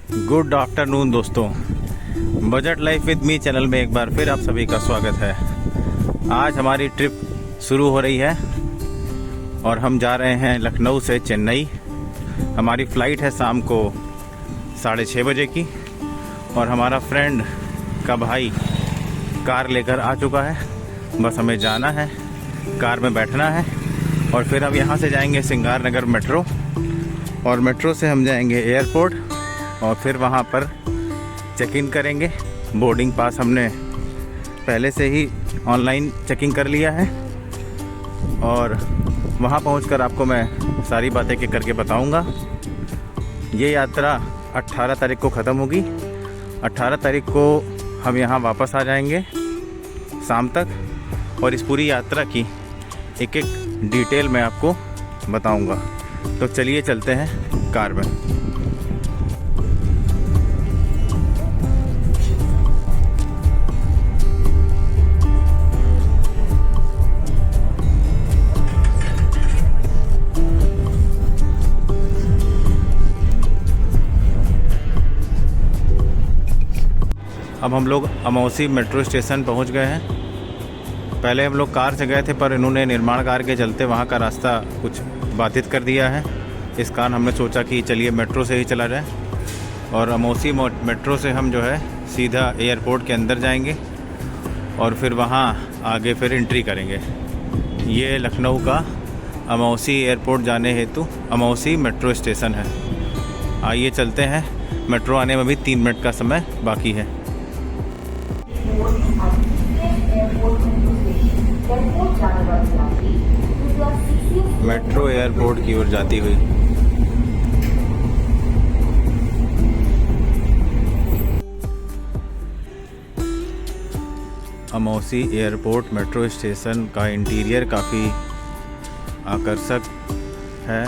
Good afternoon दोस्तों, budget life with me channel में एक बार फिर आप सभी का स्वागत है। आज हमारी ट्रिप शुरू हो रही है और हम जा रहे हैं लखनऊ से चेन्नई। हमारी फ़्लाइट है शाम को 6:30 बजे की और हमारा फ्रेंड का भाई कार लेकर आ चुका है। बस हमें जाना है, कार में बैठना है और फिर हम यहाँ से जाएंगे सिंगार नगर मेट्रो और मेट्रो से हम जाएंगे एयरपोर्ट और फिर वहाँ पर चेक इन करेंगे। बोर्डिंग पास हमने पहले से ही ऑनलाइन चेकिंग कर लिया है और वहाँ पहुँचकर आपको मैं सारी बातें करके बताऊँगा। ये यात्रा 18 तारीख को ख़त्म होगी। 18 तारीख को हम यहाँ वापस आ जाएंगे शाम तक और इस पूरी यात्रा की एक एक डिटेल मैं आपको बताऊँगा। तो चलिए चलते हैं कार में। अब हम लोग अमौसी मेट्रो स्टेशन पहुंच गए हैं। पहले हम लोग कार से गए थे पर इन्होंने निर्माण कार्य के चलते वहां का रास्ता कुछ बाधित कर दिया है। इस कारण हमने सोचा कि चलिए मेट्रो से ही चला जाए और अमौसी मेट्रो से हम जो है सीधा एयरपोर्ट के अंदर जाएंगे और फिर वहां आगे फिर एंट्री करेंगे। ये लखनऊ का अमौसी एयरपोर्ट जाने हेतु अमौसी मेट्रो स्टेशन है। आइए चलते हैं। मेट्रो आने में भी 3 मिनट का समय बाकी है। मेट्रो एयरपोर्ट की ओर जाती हुई अमौसी एयरपोर्ट मेट्रो स्टेशन का इंटीरियर काफ़ी आकर्षक है।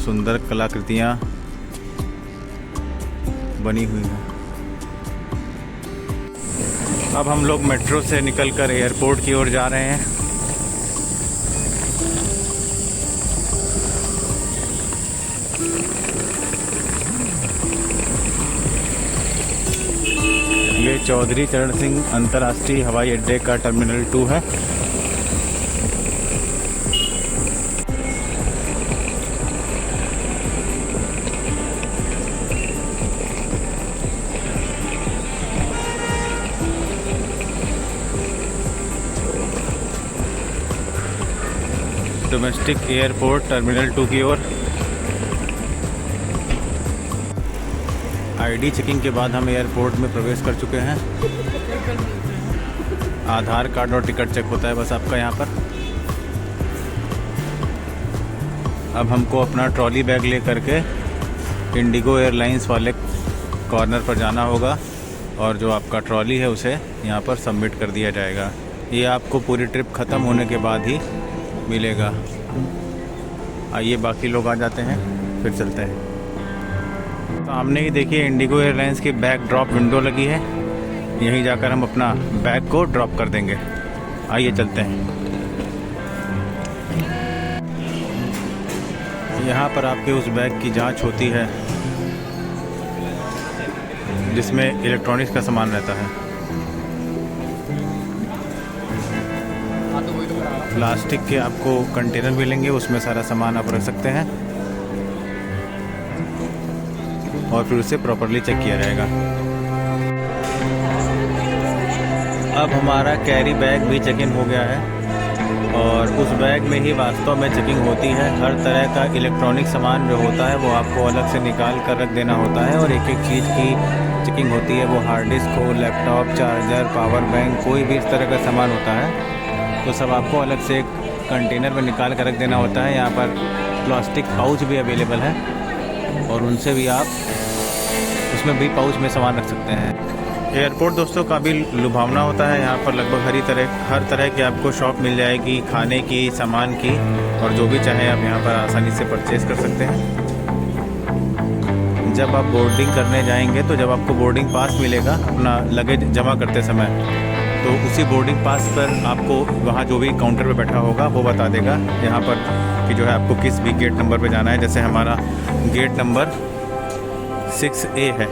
सुंदर कलाकृतियाँ बनी हुई हैं। अब हम लोग मेट्रो से निकलकर एयरपोर्ट की ओर जा रहे हैं। ये चौधरी चरण सिंह अंतर्राष्ट्रीय हवाई अड्डे का टर्मिनल 2 है। डोमेस्टिक एयरपोर्ट टर्मिनल 2 की ओर। आईडी चेकिंग के बाद हम एयरपोर्ट में प्रवेश कर चुके हैं। आधार कार्ड और टिकट चेक होता है बस आपका यहाँ पर। अब हमको अपना ट्रॉली बैग ले करके इंडिगो एयरलाइंस वाले कॉर्नर पर जाना होगा और जो आपका ट्रॉली है उसे यहाँ पर सबमिट कर दिया जाएगा। ये आपको पूरी ट्रिप ख़त्म होने के बाद ही मिलेगा। आइए बाकी लोग आ जाते हैं फिर चलते हैं। सामने ही देखिए इंडिगो एयरलाइंस की बैग ड्रॉप विंडो लगी है। यहीं जाकर हम अपना बैग को ड्रॉप कर देंगे। आइए चलते हैं। यहाँ पर आपके उस बैग की जांच होती है जिसमें इलेक्ट्रॉनिक्स का सामान रहता है। प्लास्टिक के आपको कंटेनर मिलेंगे, उसमें सारा सामान आप रख सकते हैं और फिर उसे प्रॉपर्ली चेक किया जाएगा। अब हमारा कैरी बैग भी चेक इन हो गया है और उस बैग में ही वास्तव में चेकिंग होती है। हर तरह का इलेक्ट्रॉनिक सामान जो होता है वो आपको अलग से निकाल कर रख देना होता है और एक एक चीज़ की चेकिंग होती है। वो हार्ड डिस्क हो, लैपटॉप, चार्जर, पावर बैंक, कोई भी इस तरह का सामान होता है तो सब आपको अलग से एक कंटेनर में निकाल कर रख देना होता है। यहाँ पर प्लास्टिक पाउच भी अवेलेबल है और उनसे भी आप उसमें भी पाउच में सामान रख सकते हैं। एयरपोर्ट दोस्तों काफ़ी लुभावना होता है। यहाँ पर लगभग हर तरह की आपको शॉप मिल जाएगी, खाने की, सामान की, और जो भी चाहे आप यहाँ पर आसानी से परचेज़ कर सकते हैं। जब आप बोर्डिंग करने जाएंगे तो जब आपको बोर्डिंग पास मिलेगा अपना लगेज जमा करते समय, तो उसी बोर्डिंग पास पर आपको वहाँ जो भी काउंटर पे बैठा होगा वो बता देगा यहाँ पर कि जो है आपको किस भी गेट नंबर पे जाना है। जैसे हमारा गेट नंबर 6A है,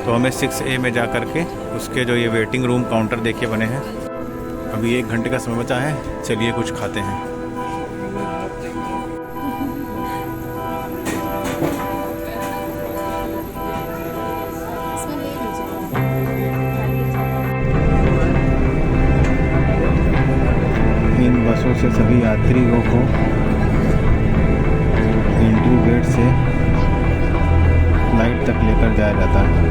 तो हमें 6A में जा कर के उसके जो ये वेटिंग रूम काउंटर देखिए बने हैं। अभी 1 घंटे का समय बचा है, चलिए कुछ खाते हैं। इन बसों से सभी यात्रियों को एंट्री गेट से फ्लाइट तक लेकर जाया जाता है।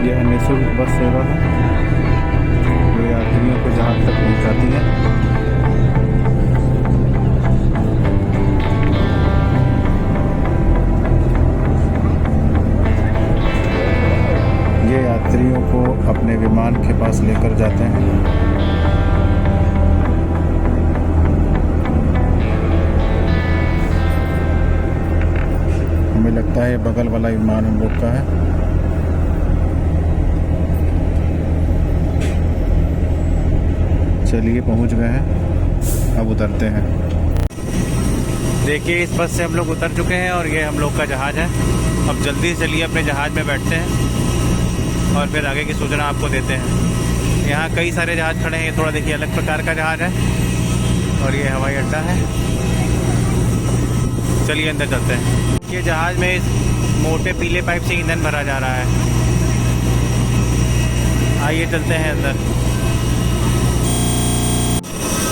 यह निःशुल्क बस सेवा है जो यात्रियों को जहाज तक पहुंचाती है। ये यात्रियों को अपने विमान के पास लेकर जाते हैं। हमें लगता है बगल वाला विमान हम लोग का है। चलिए पहुंच गए हैं, अब उतरते हैं। देखिए इस बस से हम लोग उतर चुके हैं और ये हम लोग का जहाज़ है। अब जल्दी से चलिए अपने जहाज़ में बैठते हैं और फिर आगे की सूचना आपको देते हैं। यहाँ कई सारे जहाज़ खड़े हैं, ये थोड़ा देखिए अलग प्रकार का जहाज़ है और ये हवाई अड्डा है। चलिए अंदर चलते हैं। ये जहाज़ में इस मोटे पीले पाइप से ईंधन भरा जा रहा है। आइए चलते हैं अंदर।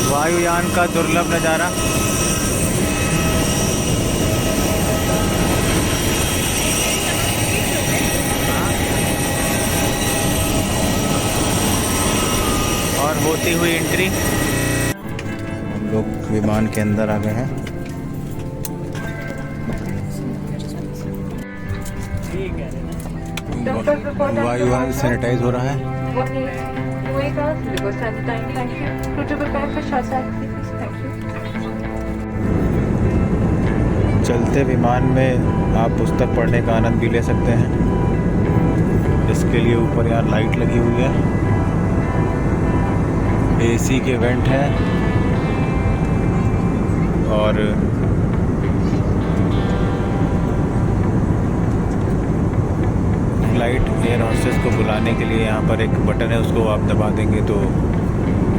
वायुयान का दुर्लभ नज़ारा। और होती हुई एंट्री। हम लोग विमान के अंदर आ गए हैं। वायुयान सैनिटाइज हो रहा है। चलते विमान में आप पुस्तक पढ़ने का आनंद भी ले सकते हैं। इसके लिए ऊपर यहाँ लाइट लगी हुई है, एसी के वेंट हैं और फ्लाइट एयर होस्टेस को बुलाने के लिए यहाँ पर एक बटन है, उसको आप दबा देंगे तो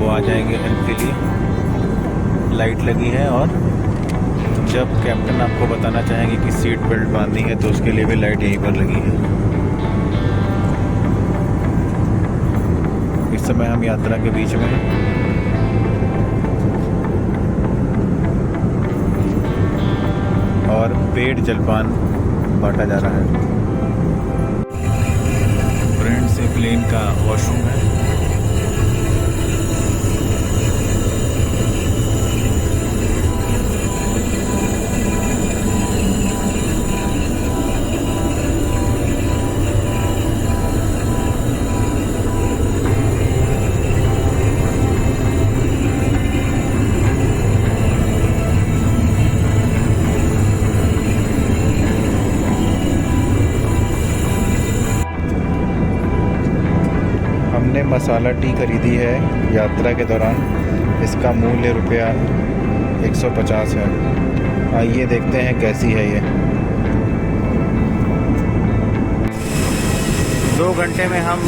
वो आ जाएंगे हेल्प के लिए। लाइट लगी है और जब कैप्टन आपको बताना चाहेंगे कि सीट बेल्ट बांधनी है तो उसके लिए भी लाइट यहीं पर लगी है। इस समय हम यात्रा के बीच में हैं। और पेट जलपान बांटा जा रहा है। फ्रंट से प्लेन का वॉशरूम है। हमने मसाला टी खरीदी है यात्रा के दौरान। इसका मूल्य रुपया 150 है। आइए देखते हैं कैसी है ये। 2 घंटे में हम,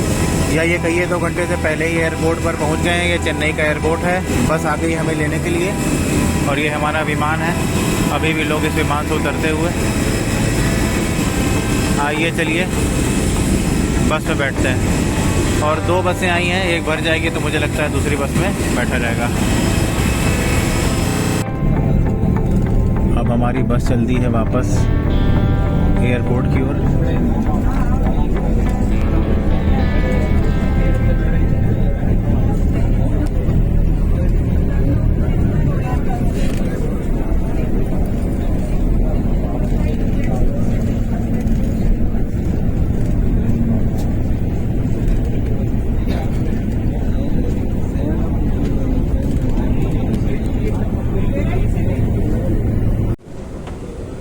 या ये कहिए 2 घंटे से पहले ही एयरपोर्ट पर पहुंच गए हैं। ये चेन्नई का एयरपोर्ट है। बस आ गई हमें लेने के लिए और ये हमारा विमान है। अभी भी लोग इस विमान से उतरते हुए। आइए चलिए बस में बैठते हैं। और 2 बसें आई हैं, एक भर जाएगी तो मुझे लगता है दूसरी बस में बैठा जाएगा। अब हमारी बस चलती है वापस एयरपोर्ट की ओर।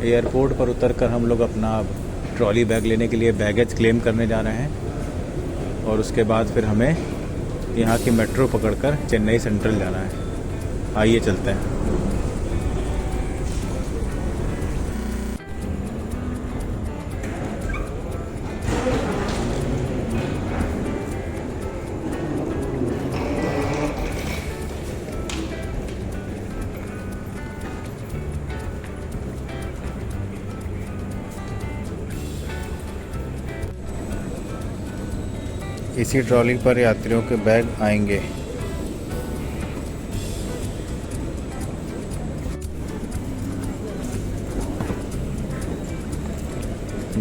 एयरपोर्ट पर उतरकर हम लोग अपना ट्रॉली बैग लेने के लिए बैगेज क्लेम करने जा रहे हैं और उसके बाद फिर हमें यहाँ की मेट्रो पकड़कर चेन्नई सेंट्रल जाना है। आइए चलते हैं। इसी ट्रॉली पर यात्रियों के बैग आएंगे।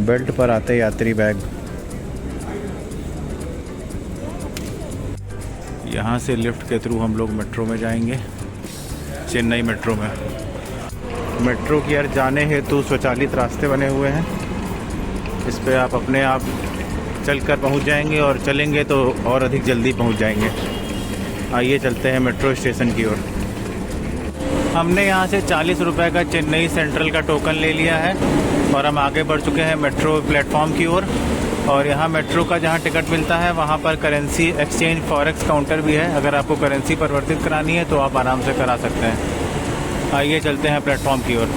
बेल्ट पर आते यात्री बैग। यहाँ से लिफ्ट के थ्रू हम लोग मेट्रो में जाएंगे, चेन्नई मेट्रो में। मेट्रो की ओर जाने हेतु स्वचालित रास्ते बने हुए हैं। इस पे आप अपने आप चलकर पहुंच जाएंगे और चलेंगे तो और अधिक जल्दी पहुंच जाएंगे। आइए चलते हैं मेट्रो स्टेशन की ओर। हमने यहाँ से 40 रुपये का चेन्नई सेंट्रल का टोकन ले लिया है और हम आगे बढ़ चुके हैं मेट्रो प्लेटफॉर्म की ओर। और यहाँ मेट्रो का जहाँ टिकट मिलता है वहाँ पर करेंसी एक्सचेंज फॉरेक्स काउंटर भी है। अगर आपको करेंसी परिवर्तित करानी है तो आप आराम से करा सकते हैं। आइए चलते हैं प्लेटफॉर्म की ओर।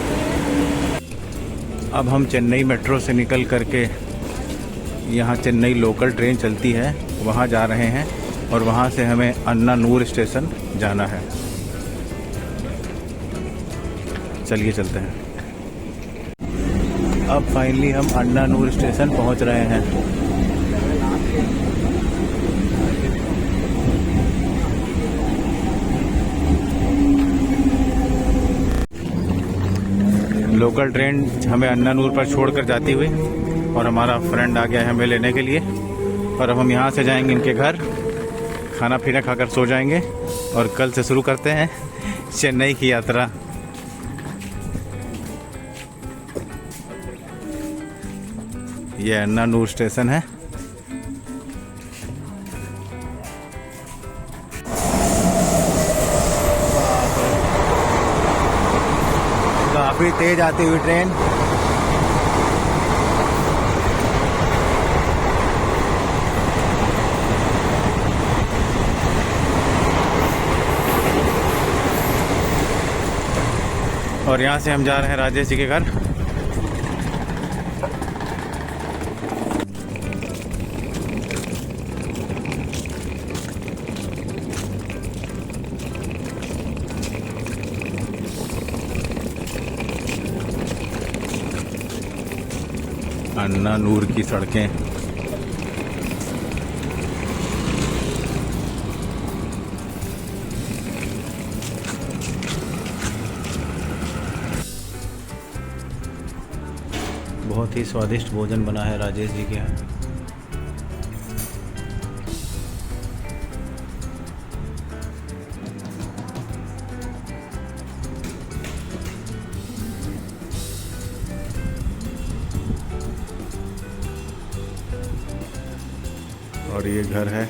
अब हम चेन्नई मेट्रो से निकल करके यहाँ चेन्नई लोकल ट्रेन चलती है, वहाँ जा रहे हैं और वहाँ से हमें अन्नानूर स्टेशन जाना है। चलिए चलते हैं। अब फाइनली हम अन्नानूर स्टेशन पहुँच रहे हैं। लोकल ट्रेन हमें अन्नानूर पर छोड़कर जाती हुई और हमारा फ्रेंड आ गया है हमें लेने के लिए। और अब हम यहाँ से जाएंगे इनके घर, खाना पीना खाकर सो जाएंगे और कल से शुरू करते हैं चेन्नई की यात्रा। ये अन्नानूर स्टेशन है। काफ़ी तेज आती हुई ट्रेन। और यहाँ से हम जा रहे हैं राजेश जी के घर। अन्नानूर की सड़कें। बहुत ही स्वादिष्ट भोजन बना है राजेश जी के यहाँ। और ये घर है